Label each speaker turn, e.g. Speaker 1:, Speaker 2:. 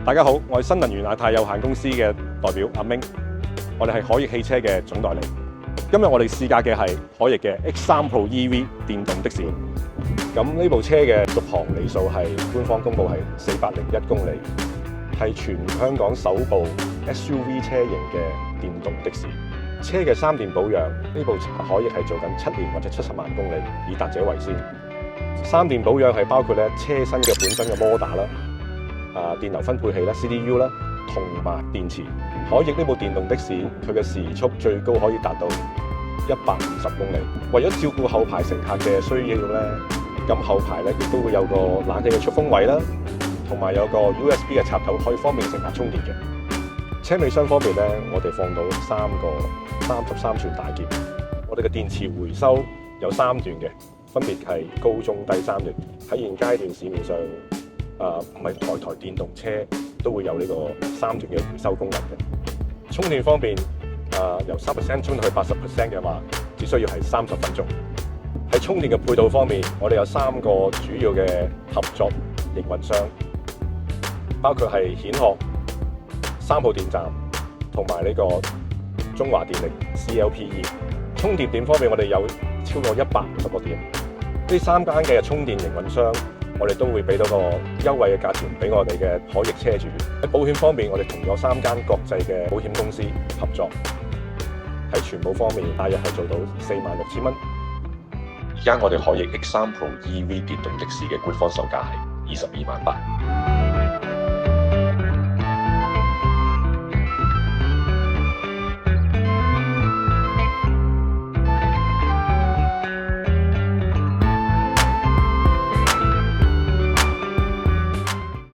Speaker 1: 大家好，我係新能源亞太有限公司嘅代表阿明，我哋係海翼汽車嘅總代理。今日我哋試駕嘅係海翼嘅 X3 Pro EV 電動的士。咁呢部車嘅續航里數係官方公布係401公里，係全香港首部 SUV 車型嘅電動的士。車嘅3電保養，呢部海翼係做緊7年或者70萬公里，以達者為先。3電保養係包括車身嘅本身嘅摩打啦。電流分配器啦 CDU 啦，同埋電池。海翼呢部電動的士，佢嘅時速最高可以達到150公里。為咗照顧後排乘客嘅需要咧，咁後排咧亦都會有個冷氣嘅出風位啦，同埋有個 USB 嘅插頭，可以方便乘客充電嘅。車尾箱方面咧，我哋放到3個33寸大件。我哋嘅電池回收有3段嘅，分別係高、中、低3段。喺現階段市面上，唔係台電動車都會有呢個3段嘅回收功能嘅。充電方面，由3% 充到去80% 嘅話，只需要係30分鐘。喺充電嘅配套方面，我哋有3個主要嘅合作營運商，包括係顯學、3號電站同埋呢個中華電力 CLPE。充電點方面，我哋有超過150個點。呢3間嘅充電營運商，我哋都會俾到個優惠嘅價錢俾我哋嘅海翼車主。喺保險方面，我哋同咗3間國際嘅保險公司合作，喺全保方面大約係做到46,000蚊。
Speaker 2: 而家我哋海翼 X3 Pro EV 電動的士嘅官方售價係22萬8。